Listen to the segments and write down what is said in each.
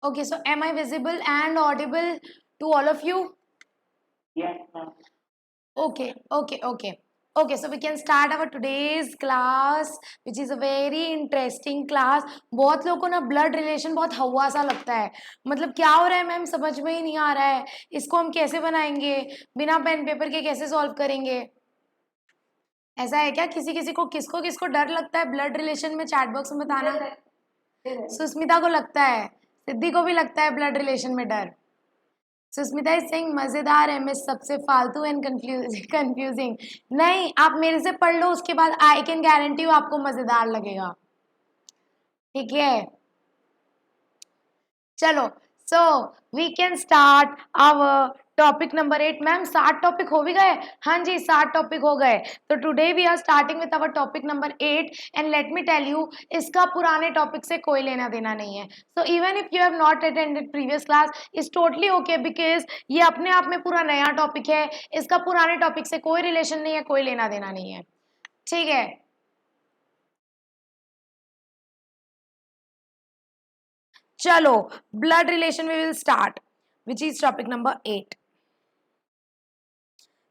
Okay, so am I visible and audible to all of you? Yes, ma'am. Okay, so we can start our today's class, which is a very interesting class. बहुत लोगों को ना blood relation बहुत हवा सा लगता है, मतलब क्या हो रहा है मैम समझ में ही नहीं आ रहा है, इसको हम कैसे बनाएंगे, बिना पेन पेपर के कैसे सॉल्व करेंगे? ऐसा है क्या? किसी किसी को किसको किसको डर लगता है ब्लड रिलेशन में? चैट बॉक्स में बताना। सुस्मिता को लगता है, सिद्धि को भी लगता है ब्लड रिलेशन में डर। सुस्मिता इज सेइंग मजेदार है, मैं सबसे फालतू एंड कंफ्यूजिंग। नहीं, आप मेरे से पढ़ लो, उसके बाद आई कैन गारंटी यू आपको मजेदार लगेगा। ठीक है, चलो, so we can start our topic number 8। Ma'am 7 topic हो भी गए? हाँ जी, 7 टॉपिक हो गए। तो today we are starting with our topic number 8 and let me tell you, इसका पुराने टॉपिक से कोई लेना देना नहीं है। So even if you have not attended previous class is totally okay, because ये अपने आप में पूरा नया टॉपिक है, इसका पुराने टॉपिक से कोई रिलेशन नहीं है, कोई लेना देना नहीं है। ठीक है, चलो, blood relation we will start, which is topic number 8।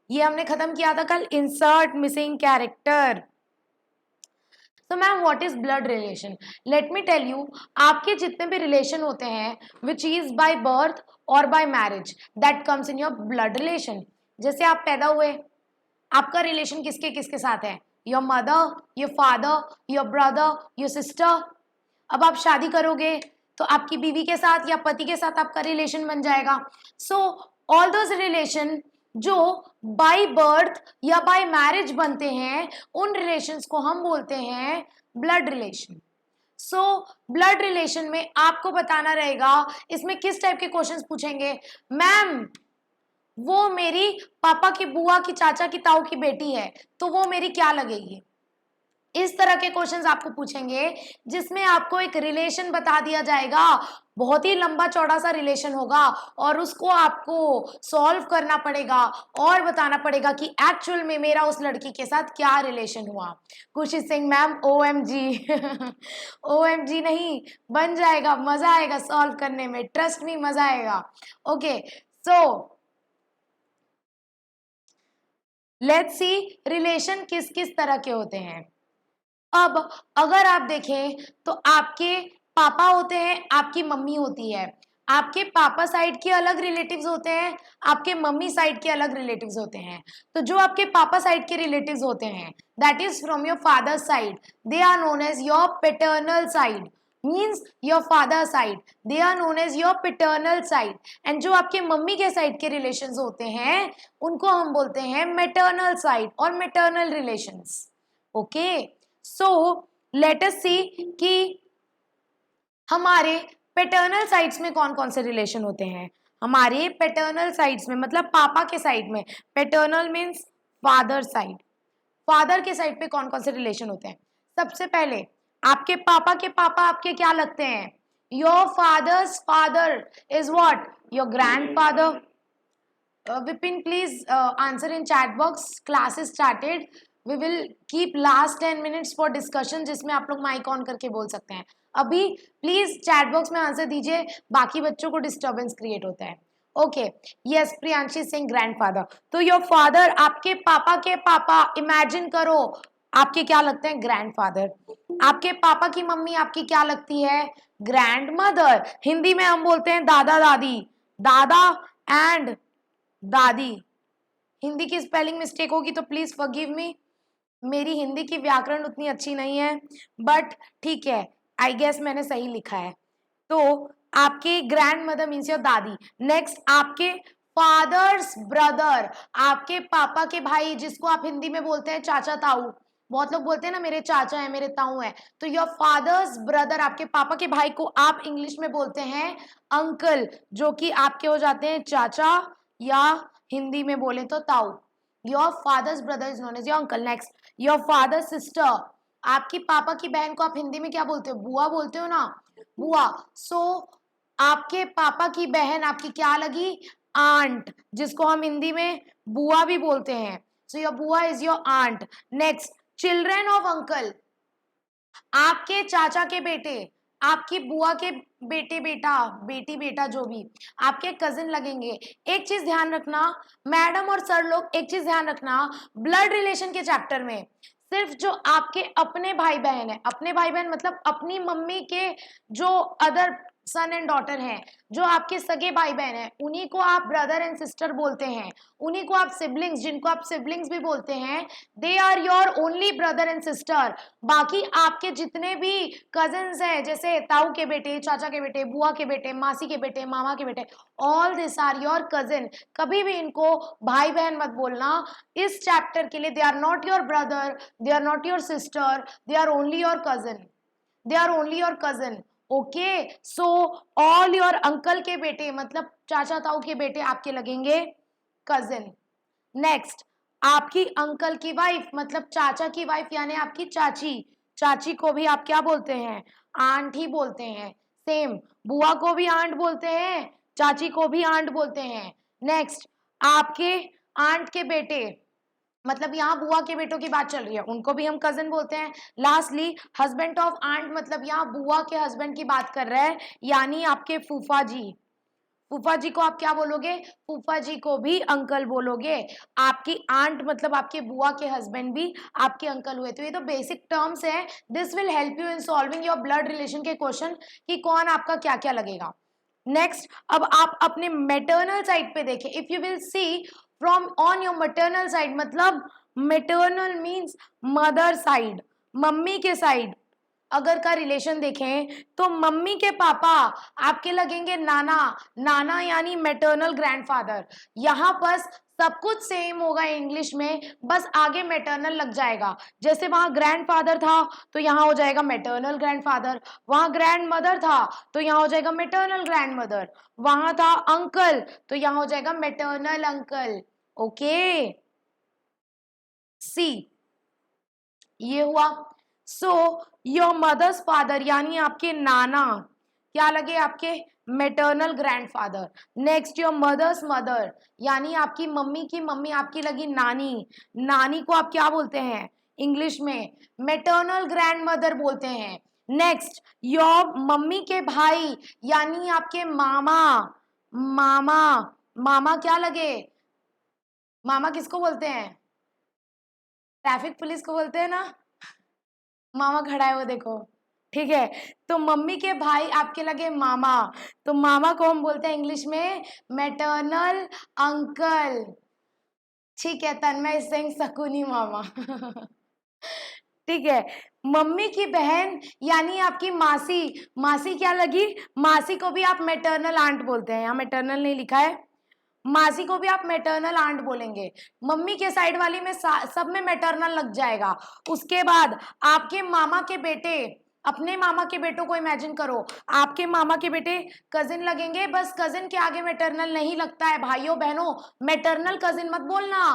ये हमने खत्म किया था कल, इंसर्ट मिसिंग कैरेक्टर। तो ma'am what is blood relation? Let me tell you, आपके जितने भी रिलेशन होते हैं विच इज बाय बर्थ और by marriage, that comes in your blood relation. जैसे आप पैदा हुए, आपका रिलेशन किसके किसके साथ है? Your mother, your father, your brother, your sister. अब आप शादी करोगे तो आपकी बीवी के साथ या पति के साथ आपका रिलेशन बन जाएगा। सो ऑल दोज रिलेशन जो बाय बर्थ या बाय मैरिज बनते हैं, उन रिलेशंस को हम बोलते हैं ब्लड रिलेशन। सो ब्लड रिलेशन में आपको बताना रहेगा, इसमें किस टाइप के क्वेश्चंस पूछेंगे। मैम वो मेरी पापा की बुआ की चाचा की ताऊ की बेटी है, तो वो मेरी क्या लगेगी? इस तरह के क्वेश्चंस आपको पूछेंगे, जिसमें आपको एक रिलेशन बता दिया जाएगा, बहुत ही लंबा चौड़ा सा रिलेशन होगा और उसको आपको सॉल्व करना पड़ेगा और बताना पड़ेगा कि एक्चुअल में मेरा उस लड़की के साथ क्या रिलेशन हुआ। खुशी सिंह मैम OMG OMG नहीं, बन जाएगा, मजा आएगा सॉल्व करने में, ट्रस्ट मी, मजा आएगा। Okay, so let's see relation किस किस तरह के होते हैं। अब अगर आप देखें तो आपके पापा होते हैं, आपकी मम्मी होती है, आपके पापा साइड के अलग रिलेटिव्स होते हैं, आपके मम्मी साइड के अलग रिलेटिव्स होते हैं। तो जो आपके पापा साइड के रिलेटिव्स होते हैं, that is from your father side, they are known as your paternal side, means your father side, they are known as your paternal side. And जो आपके मम्मी के साइड के रिलेशंस होते हैं, उनको हम बोलते हैं मैटरनल साइड और maternal relations. Okay, so let us see कि हमारे पैटर्नल साइड्स में कौन कौन से रिलेशन होते हैं। हमारे पैटर्नल साइड्स में मतलब पापा के साइड में, paternal means father side, father के साइड पे कौन कौन से रिलेशन होते हैं। सबसे पहले आपके पापा के पापा आपके क्या लगते हैं? Your fathers father is what? Your grandfather. Vipin, please answer in chat box. Class is started. We will keep last 10 minutes for discussion, जिसमें आप लोग माइक ऑन करके बोल सकते हैं। अभी प्लीज चैट बॉक्स में आंसर दीजिए, बाकी बच्चों को डिस्टर्बेंस क्रिएट होता है। Okay, yes, Priyanshi Singh grandfather. तो योर फादर, आपके पापा के पापा, इमेजिन करो आपके क्या लगते हैं? ग्रैंडफादर। आपके पापा की मम्मी आपकी क्या लगती है? Grand mother. हिंदी में हम बोलते हैं दादा दादी, दादा एंड दादी। हिंदी की स्पेलिंग मिस्टेक होगी तो प्लीज फॉरगिव मी, मेरी हिंदी की व्याकरण उतनी अच्छी नहीं है, बट ठीक है, आई गेस मैंने सही लिखा है। तो आपके ग्रैंड मदर मीन्स योर दादी। नेक्स्ट आपके फादर्स ब्रदर, आपके पापा के भाई, जिसको आप हिंदी में बोलते हैं चाचा ताऊ। बहुत लोग बोलते हैं ना मेरे चाचा है, मेरे ताऊ है। तो योर फादर्स ब्रदर, आपके पापा के भाई को आप इंग्लिश में बोलते हैं अंकल, जो कि आपके हो जाते हैं चाचा या हिंदी में बोले तो ताऊ। Your father's brother is known as your uncle. Next your father sister, आपकी पापा की बहन को आप हिंदी में क्या बोलते हो? बुआ बोलते हो ना, बुआ। सो आपके पापा की बहन आपकी क्या लगी? आंट, जिसको हम हिंदी में बुआ भी बोलते हैं। So your bua is your aunt. Next children of uncle, आपके चाचा के बेटे, आपकी बुआ के बेटे बेटा, बेटी बेटा, जो भी आपके कजिन लगेंगे। एक चीज ध्यान रखना मैडम और सर लोग, एक चीज ध्यान रखना, ब्लड रिलेशन के चैप्टर में सिर्फ जो आपके अपने भाई बहन है, अपने भाई बहन मतलब अपनी मम्मी के जो अदर सन एंड डॉटर हैं, जो आपके सगे भाई बहन हैं, उन्हीं को आप ब्रदर एंड सिस्टर बोलते हैं, उन्हीं को आप सिबलिंग्स, जिनको आप सिबलिंग्स भी बोलते हैं, they are your only brother and sister. बाकी आपके जितने भी कजिन्स हैं, जैसे ताऊ के बेटे, चाचा के बेटे, बुआ के बेटे, मासी के बेटे, मामा के बेटे, all this are your cousin. कभी भी इनको भाई बहन मत बोलना। इस चैप्टर के लिए they are not your brother, they are not your sister, they are only your cousin, they are only your cousin. Okay, so all your uncle के बेटे मतलब चाचा ताऊ के बेटे आपके लगेंगे कजिन। नेक्स्ट, आपकी अंकल की वाइफ मतलब चाचा की वाइफ यानी आपकी चाची, चाची को भी आप क्या बोलते हैं, आंट ही बोलते हैं। सेम, बुआ को भी आंट बोलते हैं, चाची को भी आंट बोलते हैं। नेक्स्ट, आपके आंट के बेटे मतलब यहाँ बुआ के बेटों की बात चल रही है, उनको भी हम कजिन बोलते हैं। लास्टली, हस्बैंड ऑफ आंट मतलब यहाँ बुआ के हस्बैंड की बात कर रहा है, यानी आपके फूफा जी। फूफा जी को आप क्या बोलोगे, फूफा जी को भी अंकल बोलोगे। आपकी आंट मतलब आपके बुआ के हस्बैंड भी आपके अंकल हुए। तो ये तो बेसिक टर्म्स है, this will help you in solving your blood relation के क्वेश्चन कि कौन आपका क्या क्या लगेगा। नेक्स्ट, अब आप अपने मैटरनल साइड पे देखें, if you will see from on your maternal side मतलब maternal means mother side, mummy के साइड अगर का रिलेशन देखें तो मम्मी के पापा आपके लगेंगे नाना, नाना यानी मैटरनल ग्रैंडफादर। यहाँ पर सब कुछ सेम होगा इंग्लिश में, बस आगे मैटरनल लग जाएगा। जैसे वहां ग्रैंडफादर था तो यहाँ हो जाएगा मैटरनल ग्रैंडफादर, वहां ग्रैंड मदर था तो यहाँ हो जाएगा मैटरनल ग्रैंड मदर, वहां था अंकल तो यहाँ हो जाएगा मैटरनल अंकल। ओके, सी ये हुआ। सो योर मदर्स फादर यानी आपके नाना क्या लगे, आपके maternal grandfather. Next, your mother's mother यानी आपकी मम्मी की मम्मी आपकी लगी नानी, नानी को आप क्या बोलते हैं इंग्लिश में, मेटर्नल ग्रैंड मदर बोलते हैं। नेक्स्ट, योर मम्मी के भाई यानी आपके मामा, मामा, मामा क्या लगे, मामा किसको बोलते हैं, ट्रैफिक पुलिस को बोलते हैं ना, मामा खड़ा है वो देखो, ठीक है। तो मम्मी के भाई आपके लगे मामा, तो मामा को हम बोलते हैं इंग्लिश में मैटरनल अंकल। ठीक है, तन्मय सिंह शकुनी मामा ठीक है। मम्मी की बहन यानी आपकी मासी, मासी क्या लगी, मासी को भी आप मैटरनल आंट बोलते हैं, यहाँ मैटरनल नहीं लिखा है, मासी को भी आप मैटरनल आंट बोलेंगे। मम्मी के साइड वाली में सब में मैटरनल लग जाएगा। उसके बाद आपके मामा के बेटे, अपने मामा के बेटों को इमेजिन करो, आपके मामा के बेटे कजिन लगेंगे, बस कजिन के आगे मैटरनल नहीं लगता है भाइयों बहनों, मैटरनल कजिन मत बोलना,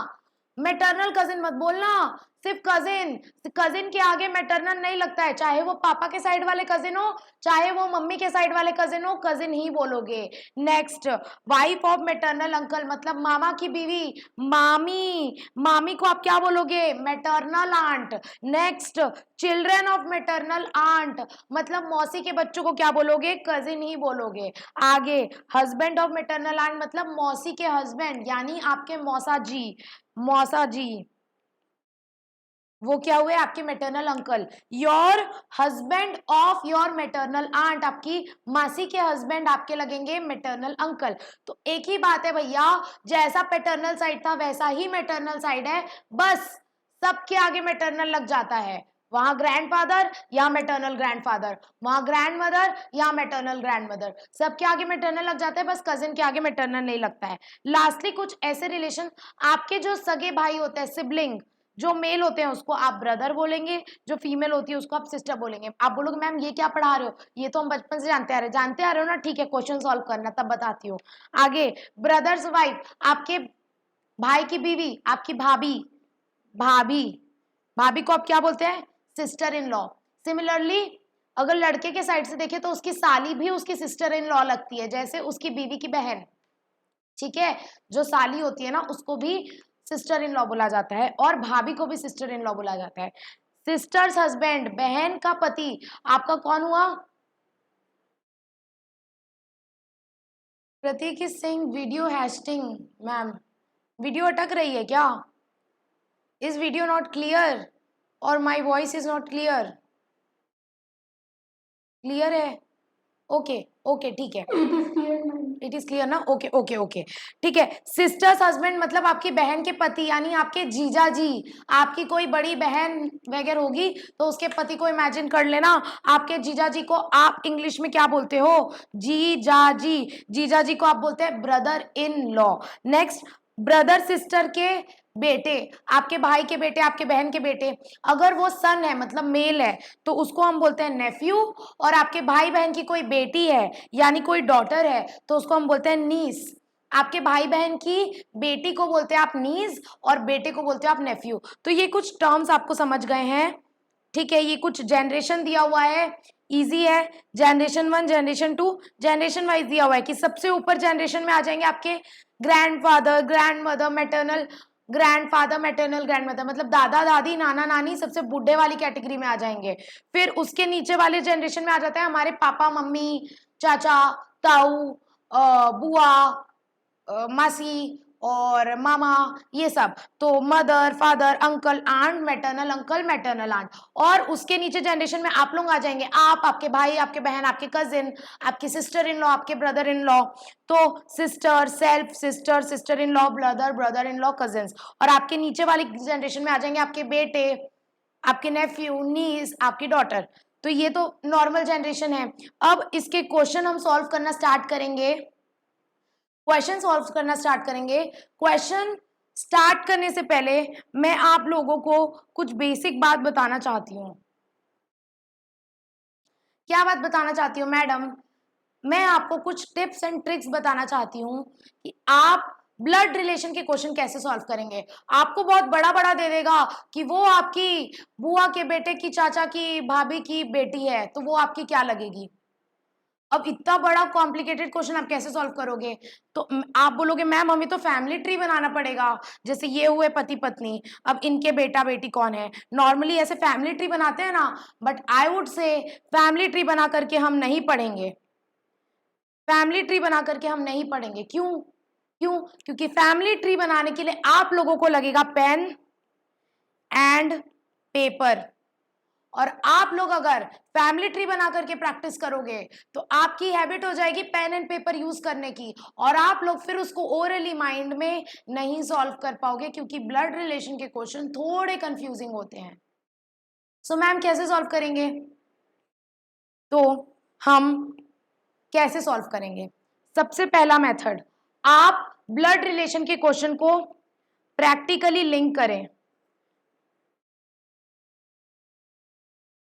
मैटरनल कजिन मत बोलना, सिर्फ कजिन, कजिन के आगे मैटरनल नहीं लगता है, चाहे वो पापा के साइड वाले कजिन हो चाहे वो मम्मी के साइड वाले कजिन हो, कजिन ही बोलोगे। Next, wife of maternal uncle मतलब मामा की बीवी, मामी, मामी को आप क्या बोलोगे, maternal aunt. Next, children of maternal aunt मतलब मौसी के बच्चों को क्या बोलोगे, कजिन ही बोलोगे। आगे, हस्बैंड ऑफ मैटरनल आंट मतलब मौसी के हस्बैंड यानी आपके मौसा जी, मौसा जी वो क्या हुए आपके maternal uncle. Your husband of your maternal aunt आपकी मासी के हस्बैंड आपके लगेंगे मैटरनल अंकल। तो एक ही बात है भैया, जैसा पैटर्नल साइड था वैसा ही मैटरनल साइड है, बस सबके आगे मैटरनल लग जाता है, वहां ग्रैंडफादर या मैटरनल ग्रैंडफादर, वहां ग्रैंड मदर या मैटरनल ग्रैंड मदर, सबके आगे मैटरनल लग जाता है, बस कजिन के आगे मैटरनल नहीं लगता है। लास्टली, कुछ ऐसे रिलेशन, आपके जो सगे भाई होते हैं सिबलिंग, जो मेल होते हैं उसको आप ब्रदर बोलेंगे, जो फीमेल होती है उसको आप सिस्टर बोलेंगे। आप बोलोगे मैम ये क्या पढ़ा रहे हो, ये तो हम बचपन से जानते आ रहे हो ना, ठीक है क्वेश्चन सॉल्व करना तब बताती हूँ। आगे, ब्रदर्स वाइफ आपके भाई की बीवी, आपकी भाभी, भाभी, भाभी को आप क्या बोलते हैं, सिस्टर इन लॉ। सिमिलरली अगर लड़के के साइड से देखें तो उसकी साली भी उसकी सिस्टर इन लॉ लगती है, जैसे उसकी बीवी की बहन, ठीक है, जो साली होती है ना उसको भी सिस्टर इन लॉ बोला जाता है, और भाभी को भी सिस्टर इन लॉ बोला जाता है। सिस्टर्स हस्बैंड, बहन का पति आपका कौन हुआ, Prateek is saying video hasting. Ma'am, video अटक रही है क्या? इज वीडियो नॉट क्लियर और my voice is not clear? Clear है? ओके ओके ठीक है, इट इज क्लियर ना? ओके ओके ओके ठीक है। सिस्टर्स हस्बैंड मतलब आपकी बहन के पति, यानी आपके जीजा जी। आपकी कोई बड़ी बहन वगैरह होगी तो उसके पति को इमेजिन कर लेना। आपके जीजा जी को आप इंग्लिश में क्या बोलते हो? जीजा जी। जीजा जी को आप बोलते हैं brother in law. Next, brother sister के बेटे, आपके भाई के बेटे, आपके बहन के बेटे, अगर वो सन है मतलब मेल है तो उसको हम बोलते हैं नेफ्यू। और आपके भाई बहन की कोई बेटी है यानी कोई डॉटर है तो उसको हम बोलते हैं नीस। आपके भाई बहन की बेटी को बोलते हैं आप नीस और बेटे को बोलते हो आप नेफ्यू। तो ये कुछ टर्म्स आपको समझ गए हैं? ठीक है, ये कुछ जनरेशन दिया हुआ है, इजी है। जनरेशन 1, जनरेशन 2, जनरेशन वाइज दिया हुआ है कि सबसे ऊपर जनरेशन में आ जाएंगे आपके grandfather, grandmother, maternal grandfather, maternal grandmother, मतलब दादा दादी नाना नानी सबसे बूढ़े वाली कैटेगरी में आ जाएंगे। फिर उसके नीचे वाले जनरेशन में आ जाता है हमारे पापा मम्मी, चाचा, ताऊ, बुआ, मासी और मामा, ये सब। तो mother, father, uncle, aunt, maternal uncle, maternal aunt. और उसके नीचे जनरेशन में आप लोग आ जाएंगे, आप, आपके भाई, आपके बहन, आपके कजिन, आपकी सिस्टर इन लॉ, आपके ब्रदर इन लॉ। तो sister, self sister, sister in law, brother, brother in law, cousins. और आपके नीचे वाली जनरेशन में आ जाएंगे आपके बेटे, आपके नेफ्यू, नीस, आपकी डॉटर। तो ये तो नॉर्मल जनरेशन है। अब इसके क्वेश्चन हम सॉल्व करना स्टार्ट करेंगे, क्वेश्चन सॉल्व करना स्टार्ट करेंगे। क्वेश्चन स्टार्ट करने से पहले मैं आप लोगों को कुछ बेसिक बात बताना चाहती हूँ। क्या बात बताना चाहती हूँ मैडम? मैं आपको कुछ टिप्स एंड ट्रिक्स बताना चाहती हूँ कि आप ब्लड रिलेशन के क्वेश्चन कैसे सॉल्व करेंगे। आपको बहुत बड़ा बड़ा दे देगा कि वो आपकी बुआ के बेटे की, चाचा की भाभी की बेटी है, तो वो आपकी क्या लगेगी? अब इतना बड़ा कॉम्प्लिकेटेड क्वेश्चन आप कैसे सॉल्व करोगे? तो आप बोलोगे मैम हमें तो फैमिली ट्री बनाना पड़ेगा, जैसे ये हुए पति पत्नी, अब इनके बेटा बेटी कौन है, नॉर्मली ऐसे फैमिली ट्री बनाते हैं ना। But I would say family tree बना करके हम नहीं पढ़ेंगे, फैमिली ट्री बना करके हम नहीं पढ़ेंगे। क्यों? क्यों? क्योंकि फैमिली ट्री बनाने के लिए आप लोगों को लगेगा पेन एंड पेपर। और आप लोग अगर फैमिली ट्री बना करके प्रैक्टिस करोगे तो आपकी हैबिट हो जाएगी पेन एंड पेपर यूज करने की, और आप लोग फिर उसको ओरली माइंड में नहीं सॉल्व कर पाओगे, क्योंकि ब्लड रिलेशन के क्वेश्चन थोड़े कंफ्यूजिंग होते हैं। सो मैम कैसे सॉल्व करेंगे? तो हम कैसे सॉल्व करेंगे? सबसे पहला मेथड, आप ब्लड रिलेशन के क्वेश्चन को प्रैक्टिकली लिंक करें।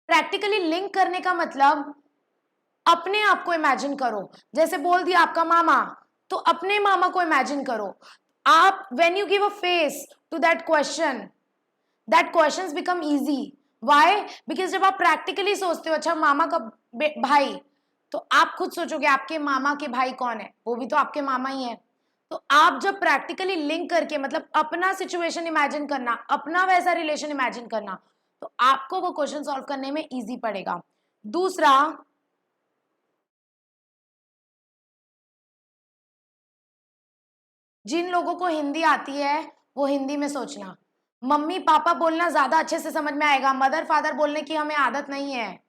प्रैक्टिकली लिंक करने का मतलब अपने आप को इमेजिन करो। जैसे बोल दिया आपका मामा, तो अपने मामा को इमेजिन करो। आप when you give a face to that questions become easy. Why? Because जब आप प्रैक्टिकली सोचते हो अच्छा मामा का भाई, तो आप खुद सोचोगे आपके मामा के भाई कौन है, वो भी तो आपके मामा ही है। तो आप जब प्रैक्टिकली लिंक करके मतलब अपना सिचुएशन इमेजिन करना, अपना वैसा रिलेशन इमेजिन करना, तो आपको वो क्वेश्चन सॉल्व करने में इजी पड़ेगा। दूसरा, जिन लोगों को हिंदी आती है वो हिंदी में सोचना। मम्मी पापा बोलना ज्यादा अच्छे से समझ में आएगा, मदर फादर बोलने की हमें आदत नहीं है,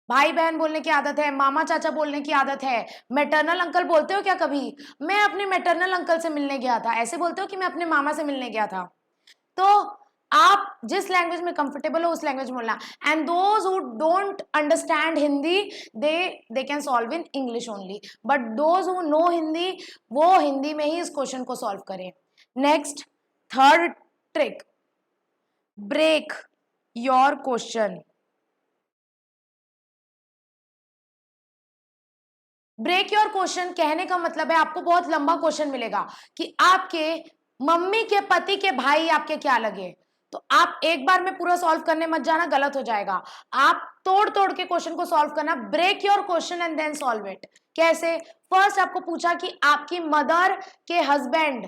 भाई बहन बोलने की आदत है, मामा चाचा बोलने की आदत है। मैटरनल अंकल बोलते हो क्या कभी? मैं अपने मैटरनल अंकल से मिलने गया था, ऐसे बोलते हो कि मैं अपने मामा से मिलने गया था? तो आप जिस लैंग्वेज में कंफर्टेबल हो उस लैंग्वेज में बोलना। And those who don't understand Hindi, they can solve in English only, but those who know Hindi, वो हिंदी में ही इस क्वेश्चन को सॉल्व करें। Next, third trick, break your question. Break your question कहने का मतलब है आपको बहुत लंबा क्वेश्चन मिलेगा कि आपके मम्मी के पति के भाई आपके क्या लगे, तो आप एक बार में पूरा सॉल्व करने मत जाना, गलत हो जाएगा। आप तोड़ तोड़ के क्वेश्चन को सॉल्व करना, break your question and then solve it. कैसे? फर्स्ट आपको पूछा कि आपकी मदर के हस्बैंड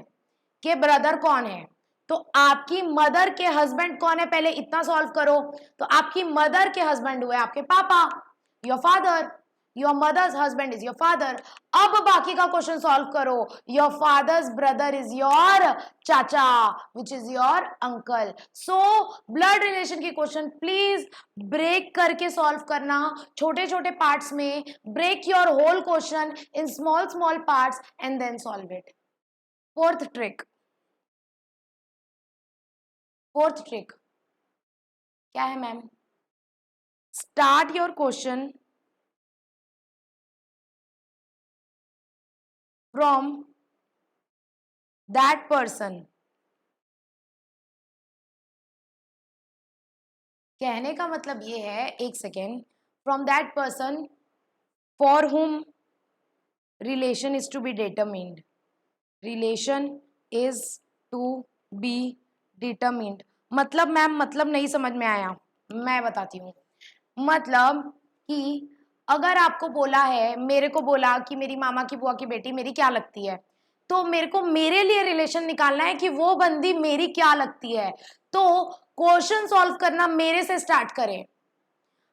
के ब्रदर कौन है, तो आपकी मदर के हस्बैंड कौन है पहले इतना सॉल्व करो। तो आपकी मदर के हस्बैंड हुए आपके पापा, your father. Your mother's husband is your father. अब बाकी का क्वेश्चन सॉल्व करो। Your father's brother is your चाचा which is your uncle. So blood relation के क्वेश्चन प्लीज ब्रेक करके सॉल्व करना, छोटे छोटे पार्ट्स में। Break your whole question in small small parts and then solve it. Fourth trick क्या है ma'am? Start your question from that person. कहने का मतलब ये है, एक second, from that person for whom relation is to be determined. Relation is to be determined मतलब ma'am, मतलब नहीं समझ में आया, मैं बताती हूँ। मतलब कि अगर आपको बोला है, मेरे को बोला कि मेरी मामा की बुआ की बेटी मेरी क्या लगती है, तो मेरे को मेरे लिए रिलेशन निकालना है कि वो बंदी मेरी क्या लगती है। तो क्वेश्चन सॉल्व करना मेरे से स्टार्ट करें।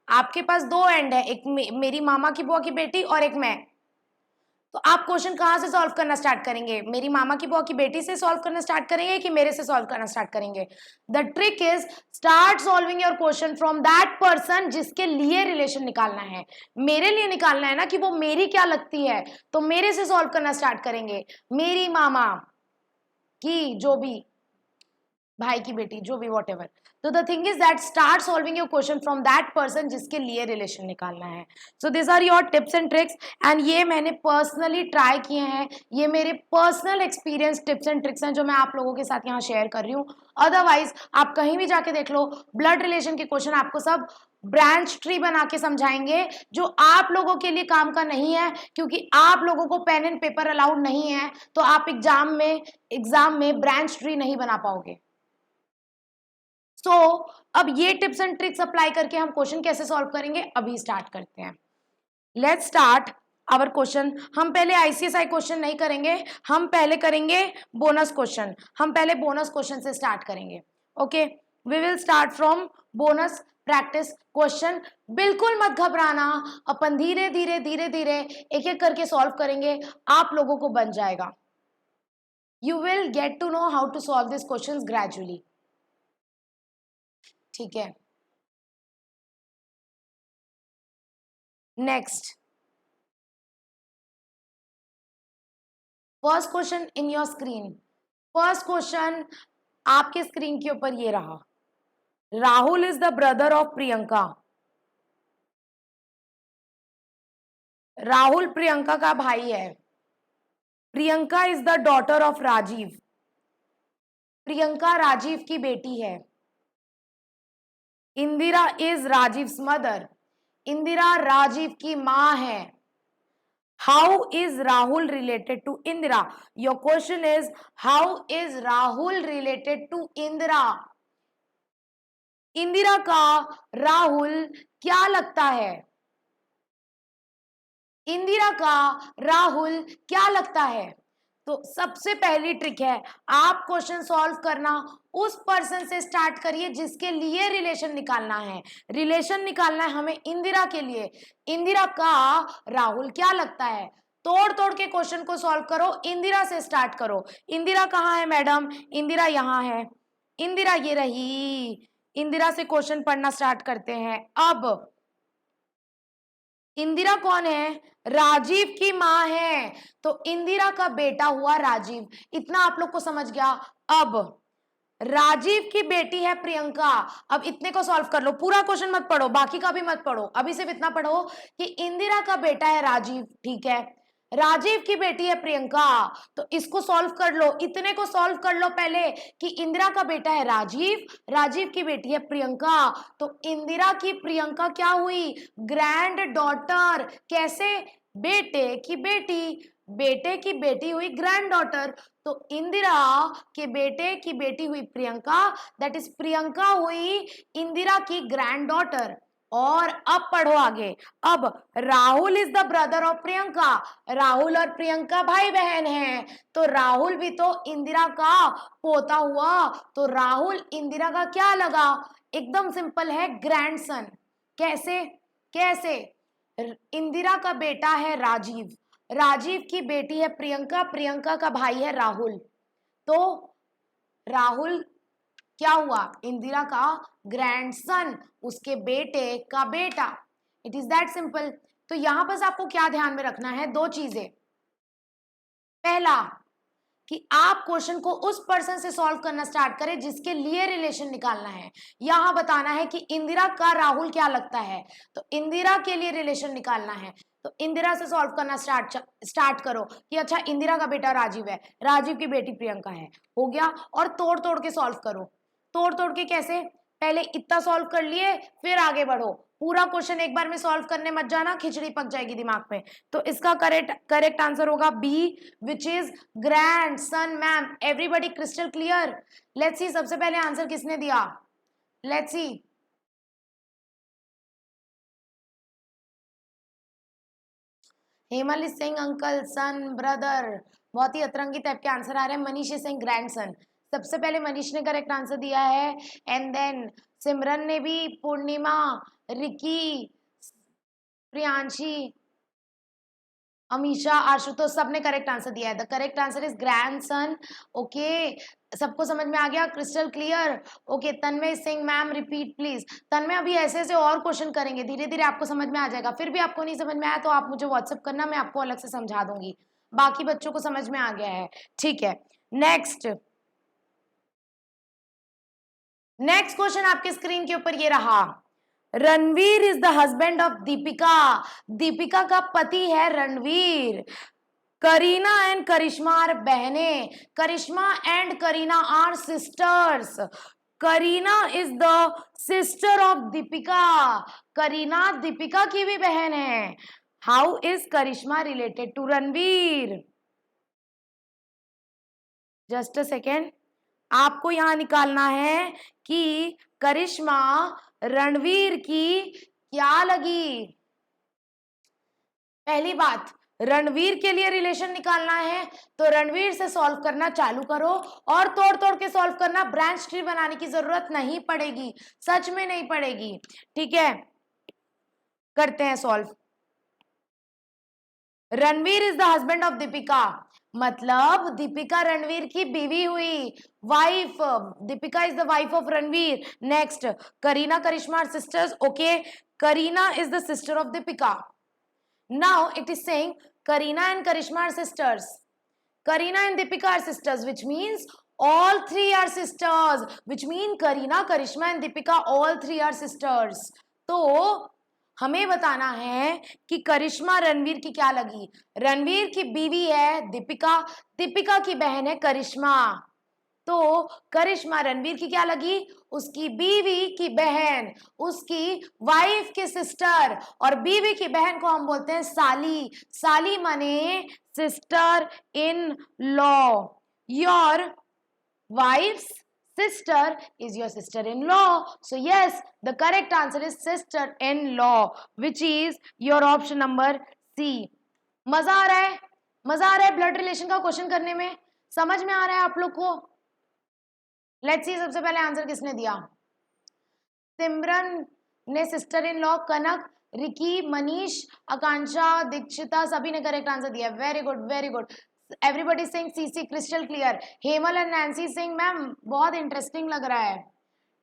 आपके पास दो एंड है, एक मेरी मामा की बुआ की बेटी और एक मैं। तो आप क्वेश्चन कहाँ से सॉल्व करना स्टार्ट करेंगे? मेरी मामा की बुआ की बेटी से सॉल्व करना स्टार्ट करेंगे कि मेरे से सॉल्व करना स्टार्ट करेंगे? The trick is start solving your question from that person जिसके लिए रिलेशन निकालना है। मेरे लिए निकालना है ना कि वो मेरी क्या लगती है, तो मेरे से सॉल्व करना स्टार्ट करेंगे। मेरी मामा की जो भी भाई की बेटी, जो भी वॉट एवर। तो the thing is that start solving your question from that person जिसके लिए रिलेशन निकालना है। So this are your tips and tricks, and ये मैंने पर्सनली ट्राई किए हैं, ये मेरे personal experience tips and tricks हैं जो मैं आप लोगों के साथ यहाँ शेयर कर रही हूँ। अदरवाइज आप कहीं भी जाके देख लो, ब्लड रिलेशन के क्वेश्चन आपको सब ब्रांच ट्री बना के समझाएंगे, जो आप लोगों के लिए काम का नहीं है, क्योंकि आप लोगों को पेन एंड पेपर अलाउड नहीं है, तो आप एग्जाम में ब्रांच ट्री नहीं बना पाओगे। सो अब ये टिप्स एंड ट्रिक्स अप्लाई करके हम क्वेश्चन कैसे सॉल्व करेंगे, अभी स्टार्ट करते हैं। Let's start our question. हम पहले आईसीएसआई क्वेश्चन नहीं करेंगे, हम पहले करेंगे बोनस क्वेश्चन। हम पहले बोनस क्वेश्चन से स्टार्ट करेंगे। Okay, we will start from bonus practice question. बिल्कुल मत घबराना, अपन धीरे धीरे धीरे धीरे एक एक करके सॉल्व करेंगे, आप लोगों को बन जाएगा। You will get to know how to solve this question gradually. ठीक है, next first question in your screen. First question आपके स्क्रीन के ऊपर ये रहा। Rahul is the brother of Priyanka. Rahul Priyanka का भाई है। Priyanka is the daughter of Rajiv. Priyanka Rajiv की बेटी है। Indira is Rajiv mother. इंदिरा राजीव की मां है। How is Rahul related to Indira? Your question is how is Rahul related to Indira? Indira का राहुल क्या लगता है? इंदिरा का राहुल क्या लगता है? तो सबसे पहली ट्रिक है, आप क्वेश्चन सॉल्व करना उस पर्सन से स्टार्ट करिए जिसके लिए रिलेशन निकालना है। रिलेशन निकालना है हमें इंदिरा के लिए। इंदिरा का राहुल क्या लगता है? तोड़ तोड़ के क्वेश्चन को सॉल्व करो, इंदिरा से स्टार्ट करो। इंदिरा कहाँ है मैडम? इंदिरा यहाँ है। इंदिरा ये रही। इंदिरा से क्वेश्चन पढ़ना स्टार्ट करते हैं। अब इंदिरा कौन है? राजीव की मां है, तो इंदिरा का बेटा हुआ राजीव। इतना आप लोग को समझ गया। अब राजीव की बेटी है प्रियंका। अब इतने को सॉल्व कर लो, पूरा क्वेश्चन मत पढ़ो, बाकी का भी मत पढ़ो, अभी सिर्फ इतना पढ़ो कि इंदिरा का बेटा है राजीव। ठीक है, राजीव की बेटी है प्रियंका, तो इसको सॉल्व कर लो। इतने को सॉल्व कर लो पहले कि इंदिरा का बेटा है राजीव, राजीव की बेटी है प्रियंका, तो इंदिरा की प्रियंका क्या हुई? Grand daughter. कैसे? बेटे की बेटी, बेटे की बेटी हुई ग्रैंड डॉटर, तो इंदिरा के बेटे की बेटी हुई प्रियंका, दैट इज प्रियंका हुई इंदिरा की ग्रैंड डॉटर। और अब पढ़ो आगे। अब Rahul is the brother of Priyanka. Rahul और प्रियंका भाई बहन हैं, तो राहुल भी तो इंदिरा का पोता हुआ, तो राहुल इंदिरा का क्या लगा? एकदम सिंपल है, ग्रैंडसन। कैसे? कैसे? इंदिरा का बेटा है राजीव, राजीव की बेटी है प्रियंका, प्रियंका का भाई है राहुल। तो राहुल क्या हुआ? इंदिरा का ग्रैंडसन, उसके बेटे का बेटा। It is that simple. तो यहां पर आपको क्या ध्यान में रखना है? दो चीजें। पहला कि आप क्वेश्चन को उस पर्सन से सॉल्व करना स्टार्ट करें जिसके लिए रिलेशन निकालना है। यहां बताना है कि इंदिरा का राहुल क्या लगता है, तो इंदिरा के लिए रिलेशन निकालना है। तो इंदिरा से सॉल्व करना स्टार्ट करो कि अच्छा इंदिरा का बेटा राजीव है, राजीव की बेटी प्रियंका है, हो गया। और तोड़ तोड़ के सॉल्व करो। तोड़ तोड़ के कैसे? पहले इतना सॉल्व कर लिए, फिर आगे बढ़ो। पूरा क्वेश्चन एक बार में सॉल्व करने मत जाना, खिचड़ी पक जाएगी दिमाग में। तो इसका करेक्ट आंसर होगा B, which is grandson. Ma'am, everybody crystal clear? Let's see सबसे पहले आंसर किसने दिया। Let's see. Hemal Singh uncle, son, brother. बहुत ही अतरंगी टाइप के आंसर आ रहे हैं। मनीष सिंह ग्रैंडसन। सबसे पहले मनीष ने करेक्ट आंसर दिया है, एंड देन सिमरन ने भी, पूर्णिमा, रिकी, प्रियांशी, अमीशा, आशुतोष, सबने करेक्ट आंसर दिया है। The correct answer is grandson. Okay, सबको समझ में आ गया? Crystal clear? Okay, Tanmay Singh ma'am repeat please. Tanmay, अभी ऐसे ऐसे और क्वेश्चन करेंगे, धीरे धीरे आपको समझ में आ जाएगा। फिर भी आपको नहीं समझ में आया तो आप मुझे व्हाट्सएप करना, मैं आपको अलग से समझा दूंगी। बाकी बच्चों को समझ में आ गया है, ठीक है। नेक्स्ट क्वेश्चन आपके स्क्रीन के ऊपर ये रहा। Ranveer is the husband of Deepika. Deepika का पति है रणवीर। करीना एंड करिश्मा आर बहने। Karisma and Kareena are sisters. Kareena is the sister of Deepika. Kareena Deepika की भी बहन है। How is Karisma related to Ranveer? Just a second, आपको यहां निकालना है कि करिश्मा रणवीर की क्या लगी। पहली बात, रणवीर के लिए रिलेशन निकालना है तो रणवीर से सॉल्व करना चालू करो और तोड़ तोड़ के सॉल्व करना। ब्रांच ट्री बनाने की जरूरत नहीं पड़ेगी, सच में नहीं पड़ेगी, ठीक है। करते हैं solve. Ranveer is the husband of Deepika, मतलब दीपिका रणवीर की बीवी हुई, wife. Deepika is the wife of Ranveer. Next, Kareena Karisma sisters. Okay, Kareena is the sister of Deepika. Now it is saying Kareena and Karishma are sisters. Kareena and Deepika are sisters, which means all three are sisters. Which mean Kareena, Karishma and Deepika, all three are sisters. तो हमें बताना है कि करिश्मा रणवीर की क्या लगी। रणवीर की बीवी है दीपिका, दीपिका की बहन है करिश्मा। तो करिश्मा रणवीर की क्या लगी? उसकी बीवी की बहन, उसकी वाइफ की सिस्टर। और बीवी की बहन को हम बोलते हैं साली। साली माने sister in law. Your wife's sister is your sister-in-law. So yes, the correct answer is sister-in-law, which is your option number C. मजा आ रहा है? मजा आ रहा है ब्लड रिलेशन का क्वेश्चन करने में? समझ में आ रहा है आप लोग को? लेट्स सी सबसे पहले आंसर किसने दिया। सिमरन ने sister in law, Kanak, Ricky, Manish, Akanksha, Dikshita, सभी ने करेक्ट आंसर दिया। Very good, very good. Everybody सिंग सीसी crystal clear. Hemal and Nancy Singh ma'am बहुत इंटरेस्टिंग लग रहा है,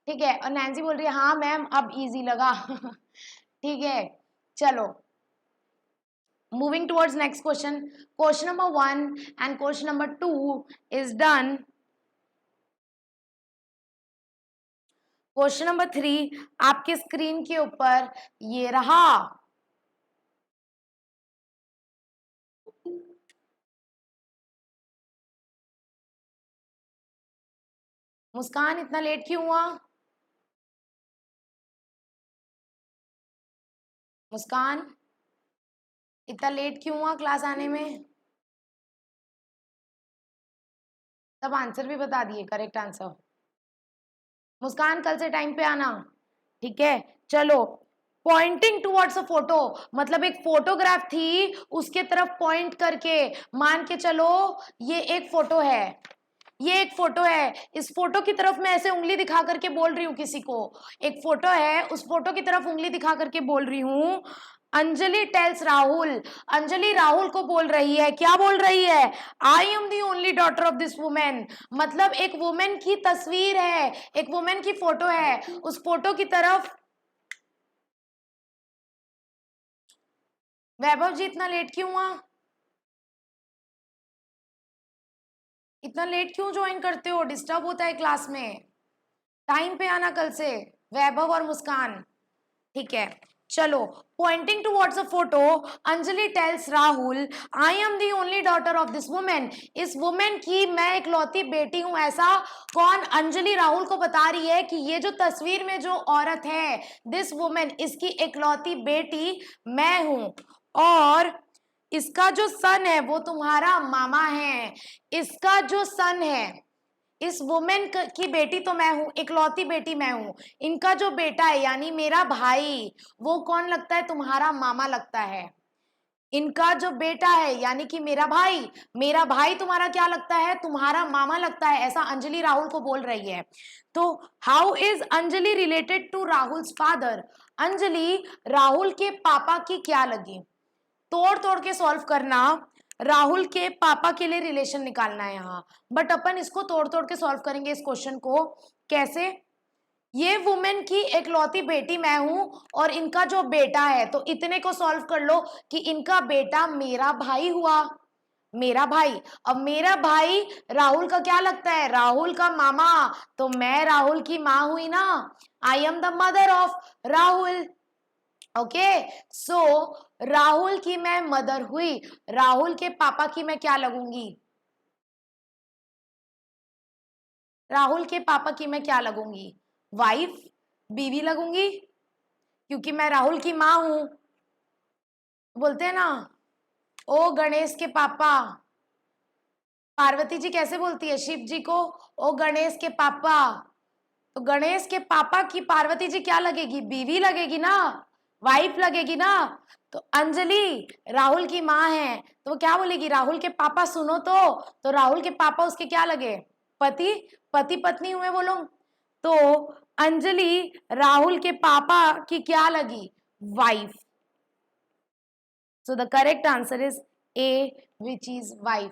ठीक है। और नैन्सी बोल रही है हाँ मैम अब इजी लगा ठीक है, चलो moving towards next question. Question number 1 and question number 2 is done. Question number 3 आपके स्क्रीन के ऊपर ये रहा। मुस्कान इतना लेट क्यों हुआ? मुस्कान इतना लेट क्यों हुआ क्लास आने में? सब आंसर भी बता दिए, करेक्ट आंसर। मुस्कान कल से टाइम पे आना, ठीक है। चलो, पॉइंटिंग टुवर्ड्स अ फोटो, मतलब एक फोटोग्राफ थी उसके तरफ पॉइंट करके, मान के चलो ये एक फोटो है, ये एक फोटो है। इस फोटो की तरफ मैं ऐसे उंगली दिखा करके बोल रही हूँ किसी को, एक फोटो है उस फोटो की तरफ उंगली दिखा करके बोल रही हूँ अंजलि टेल्स राहुल, अंजलि राहुल को बोल रही है, क्या बोल रही है? आई am the only daughter of this women. मतलब एक वुमेन की तस्वीर है, एक वुमेन की फोटो है, उस फोटो की तरफ वैभव जी इतना लेट क्यों हुआ? इतना लेट क्यों ज्वाइन करते हो? डिस्टर्ब होता है क्लास में। टाइम पे आना कल से, वैभव और मुस्कान। ठीक है, चलो। Pointing towards a photo, Anjali tells Rahul, I am the only daughter of this women. इस वुमेन की मैं इकलौती बेटी हूं। ऐसा कौन? अंजलि राहुल को बता रही है कि ये जो तस्वीर में जो औरत है, दिस वुमेन, इसकी इकलौती बेटी मैं हूं, और इसका जो सन है वो तुम्हारा मामा है। इसका जो सन है, इस वुमेन की बेटी तो मैं हूं, इकलौती बेटी मैं हूं। इनका जो बेटा है यानी मेरा भाई, वो कौन लगता है? तुम्हारा मामा लगता है। इनका जो बेटा है यानी कि मेरा भाई तुम्हारा क्या लगता है? तुम्हारा मामा लगता है। ऐसा अंजलि राहुल को बोल रही है। तो how is Anjali related to Rahul's father? Anjali Rahul के पापा की क्या लगी? तोड़ तोड़ के सॉल्व करना, राहुल के पापा के लिए रिलेशन निकालना है यहाँ। बट अपन इसको तोड़ तोड़ के सॉल्व करेंगे इस क्वेश्चन को। कैसे? ये वुमेन की एकलौती बेटी मैं हूं और इनका जो बेटा है, तो इतने को सॉल्व कर लो कि इनका बेटा मेरा भाई हुआ। मेरा भाई, अब मेरा भाई राहुल का क्या लगता है? राहुल का मामा। तो मैं राहुल की माँ हुई ना। I am the mother of Rahul. Okay, so Rahul की मैं मदर हुई। राहुल के पापा की मैं क्या लगूंगी? राहुल के पापा की मैं क्या लगूंगी? वाइफ, बीवी लगूंगी, क्योंकि मैं राहुल की माँ हूं। बोलते हैं ना, ओ गणेश के पापा। पार्वती जी कैसे बोलती है शिव जी को? ओ गणेश के पापा। तो गणेश के पापा की पार्वती जी क्या लगेगी? बीवी लगेगी ना, वाइफ लगेगी ना। तो अंजलि राहुल की माँ है, तो वो क्या बोलेगी? राहुल के पापा सुनो तो राहुल के पापा उसके क्या लगे? पति। पति पत्नी हुए वो लोग। तो अंजलि राहुल के पापा की क्या लगी? Wife. So the correct answer is a, which is wife.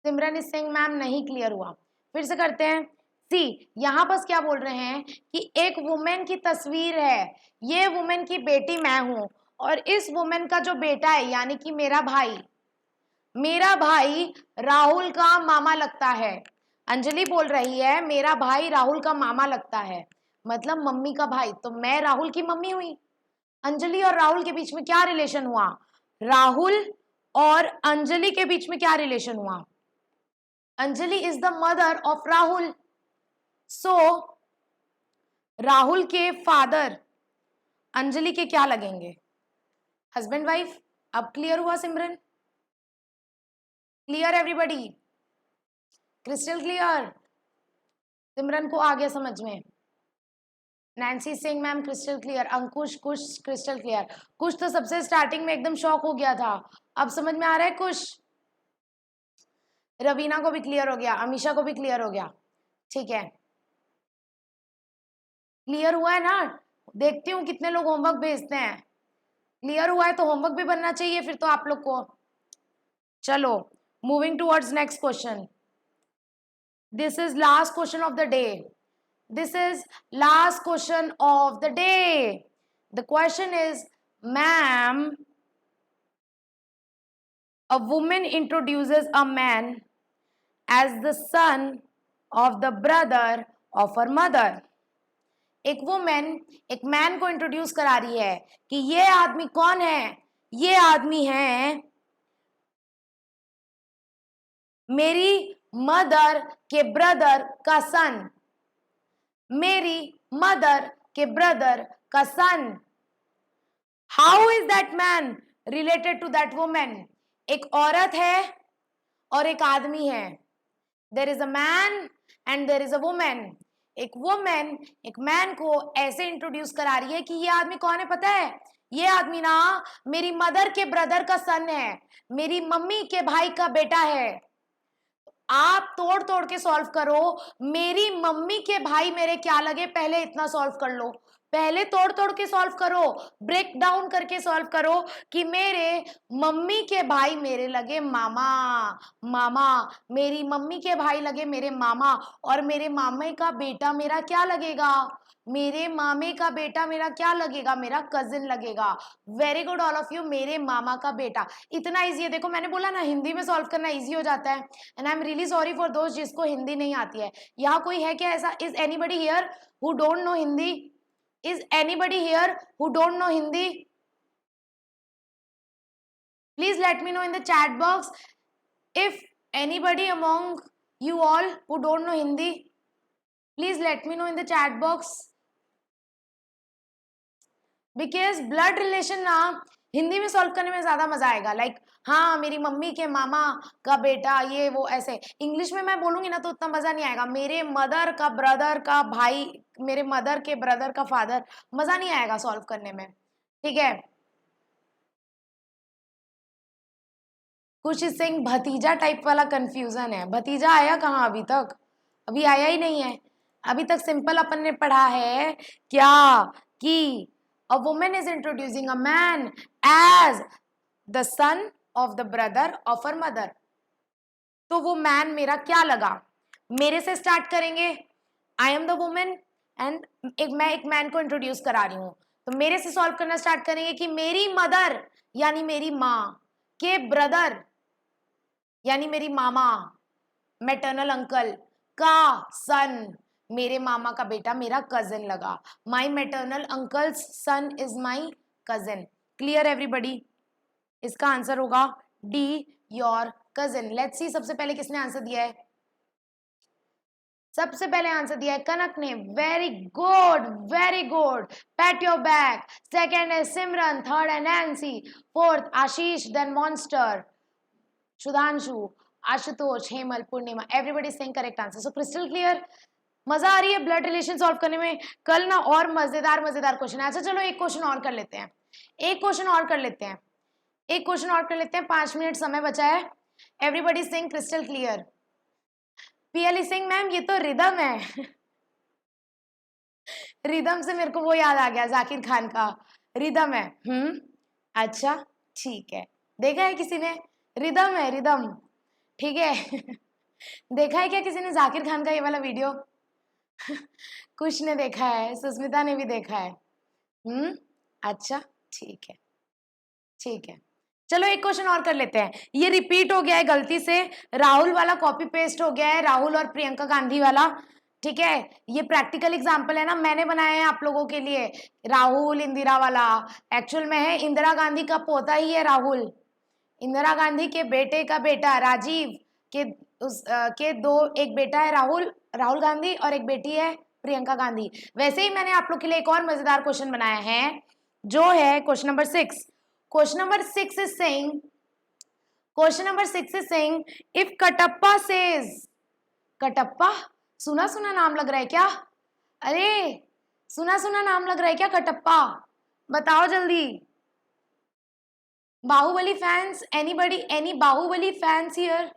Simran Singh ma'am नहीं क्लियर हुआ, फिर से करते हैं। सी, यहां बस क्या बोल रहे हैं कि एक वुमेन की तस्वीर है, ये वुमेन की बेटी मैं हूं, और इस वुमेन का जो बेटा है यानी कि मेरा भाई राहुल का मामा लगता है। अंजलि बोल रही है मेरा भाई राहुल का मामा लगता है, मतलब मम्मी का भाई। तो मैं राहुल की मम्मी हुई। अंजलि और राहुल के बीच में क्या रिलेशन हुआ? राहुल और अंजलि के बीच में क्या रिलेशन हुआ? Anjali is the mother of Rahul, so Rahul के फादर अंजलि के क्या लगेंगे? Husband wife. अब क्लियर हुआ Simran? Clear everybody? Crystal clear? Simran को आ गया समझ में? Nancy Singh ma'am crystal clear. Ankush Kush crystal clear. कुछ तो सबसे स्टार्टिंग में एकदम शॉक हो गया था, अब समझ में आ रहा है कुछ? रवीना को भी क्लियर हो गया, अमीशा को भी क्लियर हो गया। ठीक है, क्लियर हुआ है ना? देखती हूँ कितने लोग होमवर्क भेजते हैं। क्लियर हुआ है तो होमवर्क भी बनना चाहिए फिर तो आप लोग को। चलो, moving towards next question. This is last question of the day. This is last question of the day. The question is, ma'am, a woman introduces a man as the son of the brother of her mother. एक woman एक man को introduce करा रही है कि ये आदमी कौन है? ये आदमी है मेरी मदर के ब्रदर का सन। मेरी मदर के ब्रदर का son. How is that man related to that woman? एक औरत है और एक आदमी है। There is a man and there is a woman. एक वुमेन एक मैन को ऐसे इंट्रोड्यूस करा रही है कि ये आदमी कौन है पता है? ये आदमी ना मेरी मदर के ब्रदर का सन है, मेरी मम्मी के भाई का बेटा है। आप तोड़ तोड़ के सॉल्व करो, मेरी मम्मी के भाई मेरे क्या लगे? पहले इतना सॉल्व कर लो। पहले तोड़ तोड़ के सॉल्व करो, ब्रेक डाउन करके सॉल्व करो कि मेरे मम्मी के भाई मेरे लगे मामा, मामा मेरी मम्मी के भाई लगे मेरे मामा, और मेरे मामे का बेटा मेरा क्या लगेगा, मेरे मामे का बेटा मेरा क्या लगेगा, मेरा कजिन लगेगा। Very good all of you, मेरे मामा का बेटा। इतना इजी है, देखो मैंने बोला ना हिंदी में सॉल्व करना इजी हो जाता है। And I am really sorry for दोस्त जिसको हिंदी नहीं आती है। यहाँ कोई है क्या ऐसा? Is anybody here who don't know Hindi? Is anybody here who don't know Hindi? Please let me know in the chat box if anybody among you all who don't know Hindi. Please let me know in the chat box. Because blood relation ना हिंदी में solve करने में ज्यादा मजा आएगा। Like हाँ मेरी mummy के मामा का बेटा ये वो ऐसे। इंग्लिश में मैं बोलूंगी ना तो उतना मजा नहीं आएगा। मेरे मदर का ब्रदर का भाई, मेरे मदर के ब्रदर का फादर, मजा नहीं आएगा सॉल्व करने में। ठीक है, कुछ सिंह भतीजा टाइप वाला कंफ्यूजन है। भतीजा आया कहाँ अभी तक? अभी आया ही नहीं है। अभी तक सिंपल अपन ने पढ़ा है क्या कि a woman is introducing a man as the son of the brother of her mother. तो वो मैन मेरा क्या लगा? मेरे से स्टार्ट करेंगे, आई एम द वुमेन एंड मैं एक मैन को इंट्रोड्यूस करा रही हूँ, तो मेरे से सॉल्व करना स्टार्ट करेंगे कि मेरी मदर यानी मेरी माँ के ब्रदर यानी मेरी मामा, मैटरनल अंकल का सन, मेरे मामा का बेटा मेरा कजिन लगा। My maternal uncle's son is my cousin. Clear everybody? इसका आंसर होगा D, your cousin. Let's see सबसे पहले किसने आंसर दिया है। सबसे पहले आंसर दिया है कनक ने। Very good, very good, pat your back. Second है सिमरन, थर्ड है Nancy, fourth Ashish, then monster, Sudhanshu, Ashutosh, Hemal, Purnima. Everybody saying correct answer. So crystal clear? मजा आ रही है ब्लड रिलेशन सॉल्व करने में? कल ना और मजेदार मजेदार क्वेश्चन है। अच्छा चलो एक क्वेश्चन और कर लेते हैं, एक क्वेश्चन और कर लेते हैं, एक क्वेश्चन और कर लेते हैं। 5 मिनट समय बचा है। Everybody saying crystal clear? PLE Singh ma'am ये तो रिदम है। रिदम से मेरे को वो याद आ गया जाकिर खान का, रिदम है। अच्छा ठीक है, देखा है किसी ने? रिदम है, रिदम। ठीक है। देखा है क्या किसी ने जाकिर खान का ये वाला वीडियो? कुछ ने देखा है, सुस्मिता ने भी देखा है। अच्छा ठीक है, ठीक है। चलो एक क्वेश्चन और कर लेते हैं। ये रिपीट हो गया है गलती से, राहुल वाला कॉपी पेस्ट हो गया है, राहुल और प्रियंका गांधी वाला। ठीक है, ये प्रैक्टिकल एग्जाम्पल है ना, मैंने बनाया है आप लोगों के लिए। राहुल इंदिरा वाला एक्चुअल में है इंदिरा गांधी का पोता ही है राहुल। इंदिरा गांधी के बेटे का बेटा राजीव के के दो, एक बेटा है राहुल, राहुल गांधी, और एक बेटी है प्रियंका गांधी। वैसे ही मैंने आप लोग के लिए एक और मजेदार क्वेश्चन बनाया है जो है question number 6। Question number 6 is saying, question number 6 is saying if Kattappa says, Kattappa सुना सुना नाम लग रहा है क्या? अरे सुना सुना नाम लग रहा है क्या कटप्पा? बताओ जल्दी। Baahubali fans, anybody, any Baahubali fans here?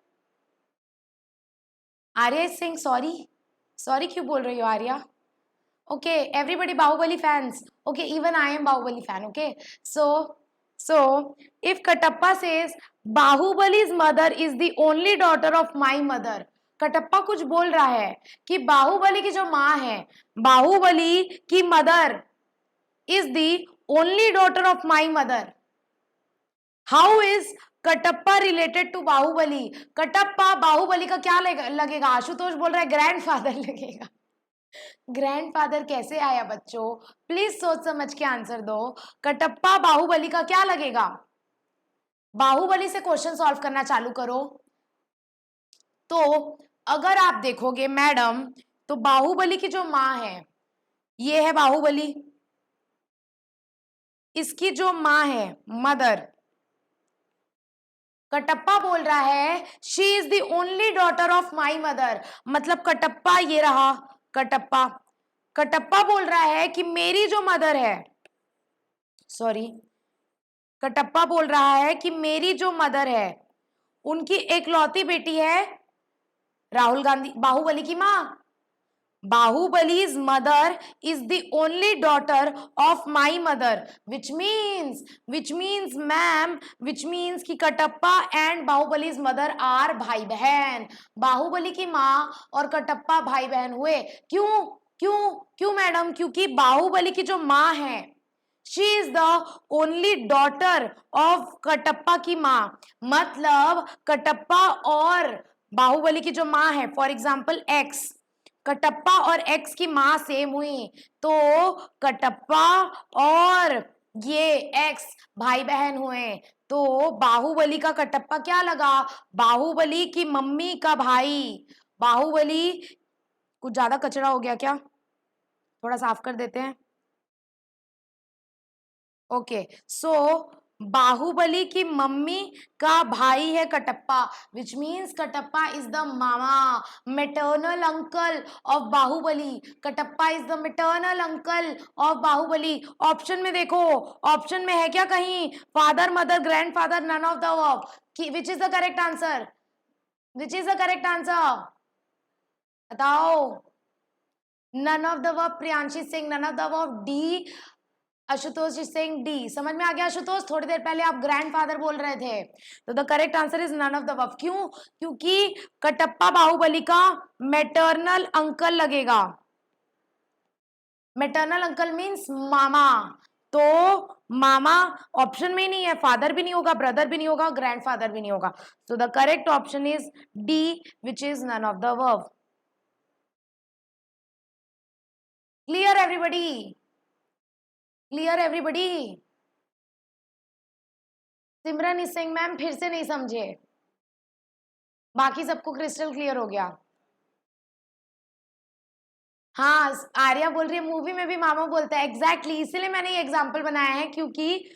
Arya Singh, sorry sorry क्यों बोल रही हो Arya? Okay everybody Baahubali fans, okay even I am Baahubali fan. Okay so if Katappa says Bahubali's mother is the only daughter of my mother, Kattappa कुछ बोल रहा है कि बाहुबली की जो माँ है, बाहुबली की mother is the only daughter of my mother. How is Kattappa related to Baahubali? Kattappa Baahubali का क्या लगेगा? आशुतोष बोल रहा है ग्रैंडफादर लगेगा। ग्रैंडफादर कैसे आया बच्चों? प्लीज सोच समझ के आंसर दो। कटप्पा बाहुबली का क्या लगेगा? बाहुबली से क्वेश्चन सॉल्व करना चालू करो। तो अगर आप देखोगे मैडम, तो बाहुबली की जो माँ है, ये है बाहुबली, इसकी जो माँ है मदर, कटप्पा बोल रहा है she is the only daughter of my mother. मतलब कटप्पा ये रहा, कटप्पा, कटप्पा बोल रहा है कि मेरी जो मदर है, सॉरी, कटप्पा बोल रहा है कि मेरी जो मदर है उनकी एकलौती बेटी है राहुल गांधी, बाहुबली की माँ। Bahubali's mother is the only daughter of my mother, which means ma'am, which means कि Kattappa and Bahubali's mother are भाई बहन. बाहुबली की माँ और कटप्पा भाई बहन हुए. क्यों क्यों क्यों मैडम? क्योंकि बाहुबली की जो माँ है, she is the only daughter of Kattappa की माँ. मतलब कटप्पा और बाहुबली की जो माँ है, फॉर एग्जाम्पल एक्स, कटप्पा और एक्स की माँ सेम हुई, तो कटप्पा और ये एक्स भाई बहन हुए. तो बाहुबली का कटप्पा क्या लगा? बाहुबली की मम्मी का भाई. बाहुबली, कुछ ज्यादा कचरा हो गया क्या? थोड़ा साफ कर देते हैं. ओके, सो बाहुबली की मम्मी का भाई है Kattappa, which means Kattappa is the mama, maternal uncle of Baahubali. Kattappa is the maternal uncle of Baahubali. Option में देखो, ऑप्शन में है क्या कहीं father, mother, grandfather, none of the above? Which is the correct answer? Which is the correct answer? बताओ. None of the above Priyanshi Singh, none of the above D. Ashutosh is saying D. समझ में आ गया आशुतोष? थोड़ी देर पहले आप ग्रैंडफादर बोल रहे थे, तो the correct answer is none of the above. क्यों? क्योंकि कटप्पा बाहुबली का मैटरनल अंकल लगेगा. Maternal uncle means mama. तो मामा ऑप्शन में ही नहीं है, फादर भी नहीं होगा, ब्रदर भी नहीं होगा, ग्रैंडफादर भी नहीं होगा. So the correct option is D, which is none of the above. Clear everybody? Clear everybody? Simran is saying ma'am फिर से नहीं समझे. बाकी सबको क्रिस्टल क्लियर हो गया. हाँ, आर्या बोल रही है मूवी में भी मामा बोलता है. एग्जैक्टली, इसीलिए मैंने ये एग्जाम्पल बनाया है, क्योंकि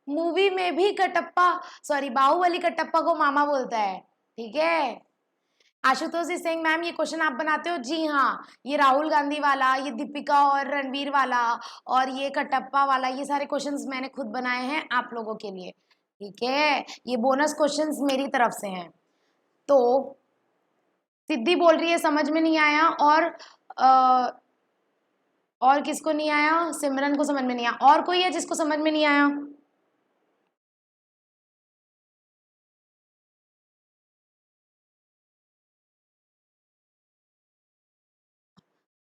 मूवी में भी कटप्पा, सॉरी बाहुबली कटप्पा को मामा बोलता है. ठीक है. आशुतोष इज सेइंग मैम ये क्वेश्चन आप बनाते हो? जी हाँ, ये राहुल गांधी वाला, ये दीपिका और रणवीर वाला, और ये कटप्पा वाला, ये सारे क्वेश्चंस मैंने खुद बनाए हैं आप लोगों के लिए. ठीक है, ये बोनस क्वेश्चंस मेरी तरफ से हैं. तो सिद्धि बोल रही है समझ में नहीं आया, और किसको नहीं आया? सिमरन को समझ में नहीं आया. और कोई है जिसको समझ में नहीं आया?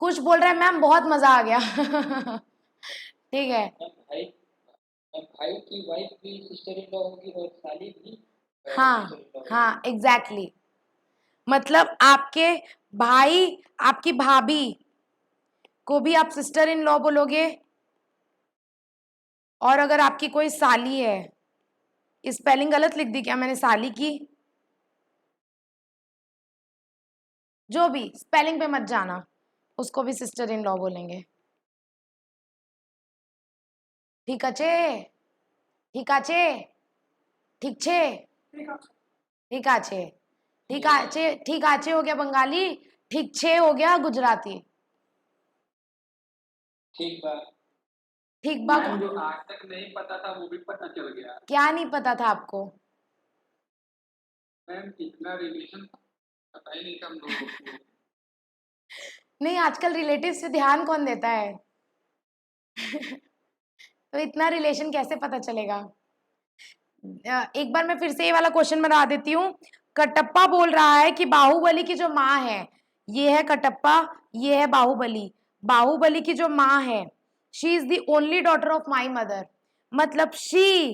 कुछ बोल रहा है मैम बहुत मजा आ गया. ठीक है. भाई की वाइफ भी सिस्टर इन लॉ होगी और साली भी हाँ हाँ, एग्जैक्टली. मतलब आपके भाई, आपकी भाभी को भी आप सिस्टर इन लॉ बोलोगे, और अगर आपकी कोई साली है, स्पेलिंग गलत लिख दी क्या मैंने साली की? जो भी, स्पेलिंग पे मत जाना, उसको भी सिस्टर इन लॉ बोलेंगे. ठीक আছে? ঠিক আছে? ठीक छे? ठीक আছে. ठीक আছে, ठीक আছে हो गया बंगाली, ठीक छे हो गया गुजराती. ठीक बात. ठीक बा. मैम जो आज तक नहीं पता था वो भी पता चल गया. क्या नहीं पता था आपको? मैम इतना रिलेशन पता ही नहीं था हम लोगों को. नहीं, आजकल रिलेटिव्स पे ध्यान कौन देता है? तो इतना रिलेशन कैसे पता चलेगा? एक बार मैं फिर से ये वाला क्वेश्चन बना देती हूँ. कटप्पा बोल रहा है कि बाहुबली की जो माँ है, ये है कटप्पा, ये है बाहुबली. बाहुबली की जो माँ है, she is the only daughter of my mother. मतलब she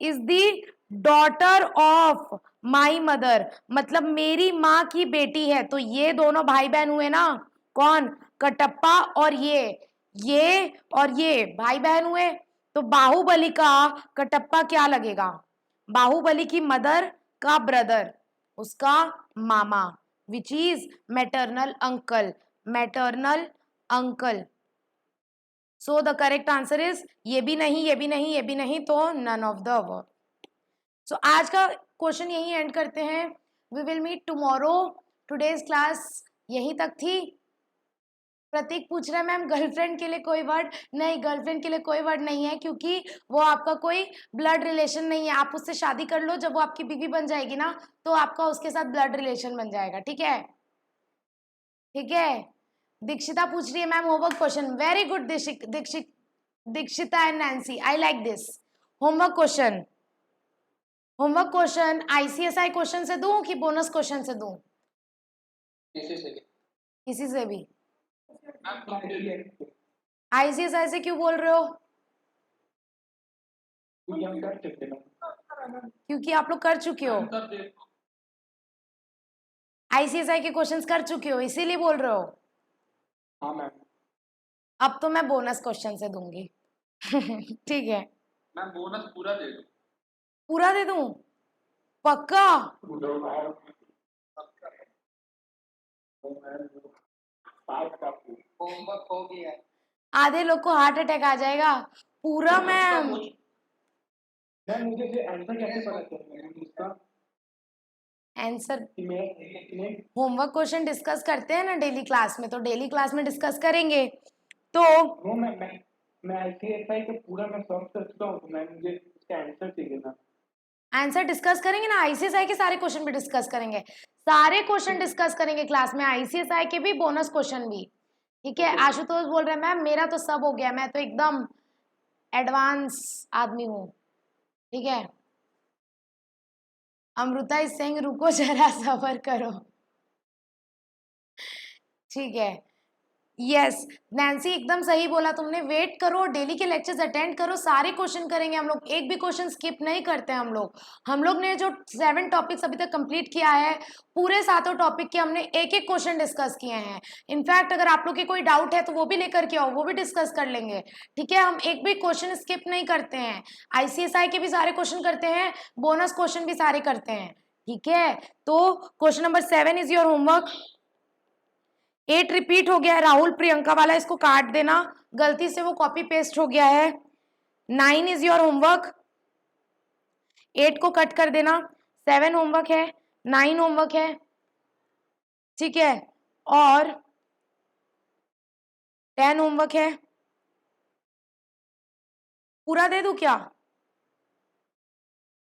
is the daughter of my mother, मतलब मेरी माँ की बेटी है. तो ये दोनों भाई बहन हुए ना. कौन? कटप्पा और ये और ये भाई बहन हुए. तो बाहुबली का कटप्पा क्या लगेगा? बाहुबली की मदर का ब्रदर, उसका मामा, which is maternal uncle. Maternal uncle. So the correct answer is ये भी नहीं, ये भी नहीं, ये भी नहीं, तो none of the above. So आज का क्वेश्चन यही एंड करते हैं. We will meet tomorrow. Today's class यही तक थी. प्रतीक पूछ रहा है मैम गर्लफ्रेंड के लिए कोई वर्ड नहीं. गर्लफ्रेंड के लिए कोई वर्ड नहीं है, क्योंकि वो आपका कोई ब्लड रिलेशन नहीं है. आप उससे शादी कर लो, जब वो आपकी बीवी बन जाएगी ना, तो आपका उसके साथ ब्लड रिलेशन बन जाएगा. ठीक है. ठीक है, दीक्षिता पूछ रही है ma'am homework question, very good Dikshita and Nancy, I like this. Homework question ICSI question से दूं कि बोनस क्वेश्चन से दूं? किसी से भी। किसी से भी। मैम आईसीएसआई से क्यों बोल रहे हो? हम कर चुके हैं। क्योंकि आप लोग कर चुके हो, आईसीएसआई के क्वेश्चंस कर चुके हो, इसीलिए बोल रहे हो। हाँ मैम। अब तो मैं बोनस क्वेश्चन से दूंगी। ठीक है, मैम बोनस पूरा दे दो। पूरा दे दूं? पक्का? होमवर्क हो गया है। आधे लोग को हार्ट अटैक आ जाएगा। पूरा मैम, मैम मुझे फिर आंसर कैसे पता चलेगा इसका? आंसर कि मैं होमवर्क क्वेश्चन डिस्कस करते हैं ना डेली क्लास में, तो डेली क्लास में डिस्कस करेंगे तो वो मैं आईसीएसआई का पूरा मैं सॉल्व कर चुका हूँ, तो मैम मुझे इसका आंसर चाहिए ना। आंसर डिस्कस करेंगे ना, आईसीएसआई के सारे क्वेश्चन भी डिस्कस करेंगे, सारे क्वेश्चन डिस्कस करेंगे क्लास में, आईसीएसआई के भी बोनस क्वेश्चन भी। ठीक है, आशुतोष बोल रहे हैं मैम मेरा तो सब हो गया, मैं तो एकदम एडवांस आदमी हूँ। ठीक है, अमृता इज सेइंग रुको जरा सबर करो। ठीक है, यस नैन्सी एकदम सही बोला तुमने, वेट करो, डेली के लेक्चर्स अटेंड करो, सारे क्वेश्चन करेंगे हम लोग, एक भी क्वेश्चन स्किप नहीं करते हम लोग ने जो 7 टॉपिक्स अभी तक कंप्लीट किया है, पूरे 7 टॉपिक के हमने एक एक क्वेश्चन डिस्कस किए हैं। इनफैक्ट अगर आप लोग के कोई डाउट है तो वो भी लेकर के आओ, वो भी डिस्कस कर लेंगे। ठीक है, हम एक भी क्वेश्चन स्किप नहीं करते हैं, आईसीएसआई के भी सारे क्वेश्चन करते हैं, बोनस क्वेश्चन भी सारे करते हैं। ठीक है, तो question number 7 is your homework. 8 repeat हो गया है, राहुल प्रियंका वाला इसको काट देना, गलती से वो कॉपी पेस्ट हो गया है। 9 इज योर होमवर्क, 8 को कट कर देना, 7 होमवर्क है, 9 होमवर्क है। ठीक है, और 10 होमवर्क है। पूरा दे दूं क्या?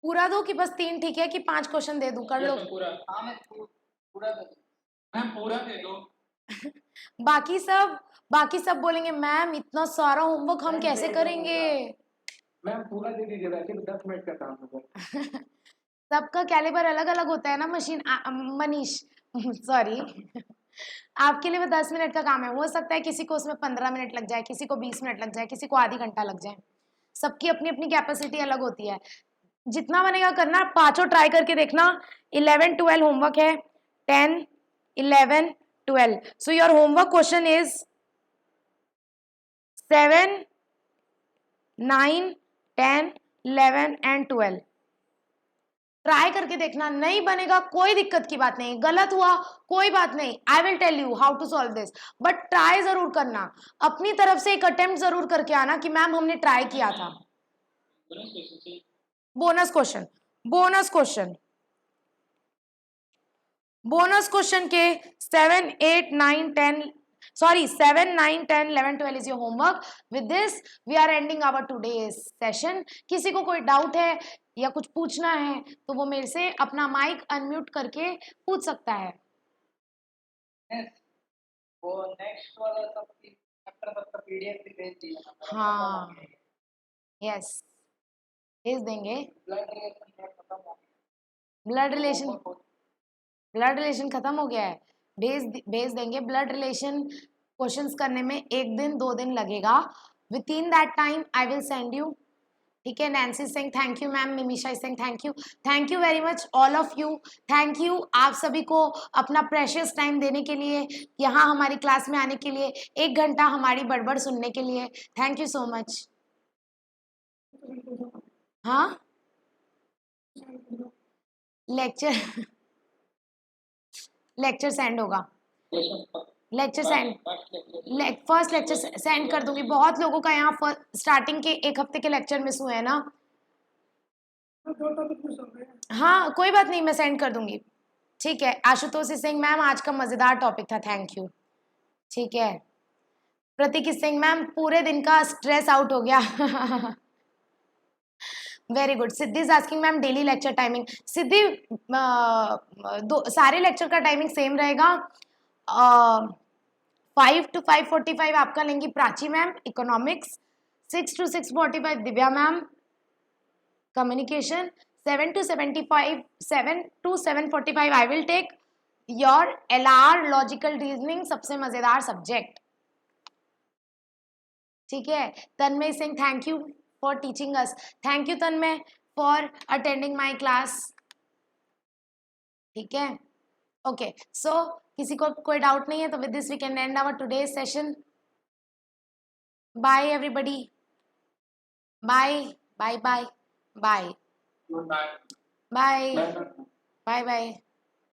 पूरा दो कि बस 3 ठीक है, कि 5 क्वेश्चन दे दूं? कर लो पूरा। हाँ मैं पूरा दे दो। मैम पूरा दे दो। बाकी सब बोलेंगे मैम इतना सारा होमवर्क हम कैसे करेंगे? मैम पूरा दे दीजिए, वैसे भी 10 मिनट का काम होगा। सबका कैलिबर अलग अलग होता है ना मनीष सॉरी। आपके लिए वो 10 मिनट का काम है, हो सकता है किसी को उसमें 15 मिनट लग जाए, किसी को 20 मिनट लग जाए, किसी को आधी घंटा लग जाए, सबकी अपनी अपनी कैपेसिटी अलग होती है। जितना बनेगा करना, पांचों ट्राई करके देखना। 11 12 होमवर्क है, 10 11 12। So your homework question is 7 9 10 11 and 12। Try करके देखना, नहीं बनेगा कोई दिक्कत की बात नहीं, गलत हुआ कोई बात नहीं, I will tell you how to solve this, but try जरूर करना, अपनी तरफ से एक अटेम्प्ट जरूर करके आना कि मैम हमने ट्राई किया था। बोनस क्वेश्चन के 7 8 9 10 7 9 10 11 12 is your homework. With this we are ending our today's session. किसी को कोई डाउट है या कुछ पूछना है तो वो मेरे से अपना माइक अनम्यूट करके पूछ सकता है। वो नेक्स्ट वाला सब चैप्टर सबका पीडीएफ भी भेज दिया। हाँ यस भेज देंगे। ब्लड रिलेशन खत्म हो गया है, भेज देंगे। ब्लड रिलेशन क्वेश्चंस करने में 1 दिन 2 दिन लगेगा, with in that time I will send you. ठीक है, Nancy Singh thank you ma'am, Nimisha Singh thank you very much all of you, thank you आप सभी को अपना प्रेशियस टाइम देने के लिए, यहाँ हमारी क्लास में आने के लिए, 1 घंटा हमारी बड़बड़ सुनने के लिए, थैंक यू सो मच। हाँ लेक्चर सेंड होगा, फर्स्ट लेक्चर सेंड कर दूंगी। बहुत लोगों का यहाँ स्टार्टिंग के 1 हफ्ते के लेक्चर मिस हुए हैं ना। हाँ कोई बात नहीं, मैं सेंड कर दूंगी। ठीक है, आशुतोष सिंह मैम आज का मजेदार टॉपिक था, थैंक यू। ठीक है, प्रतीक सिंह मैम पूरे दिन का स्ट्रेस आउट हो गया। Very good. Siddhi is asking ma'am daily lecture timing. Siddhi सारे लेक्चर का टाइमिंग सेम रहेगा, 5 to 5:45 आपका लेंगी Prachi ma'am economics, 6 to 6:45 Divya ma'am communication, 7 to 7:45 I will take your LR logical reasoning, सबसे मजेदार सब्जेक्ट। ठीक है, Tanmay Singh thank you for teaching us, thank you Tanmay for attending my class. ठीक है, ओके सो किसी को कोई डाउट नहीं है तो with this we can end our today's session. Bye everybody, bye bye bye bye Goodbye. Bye Bye. Bye bye.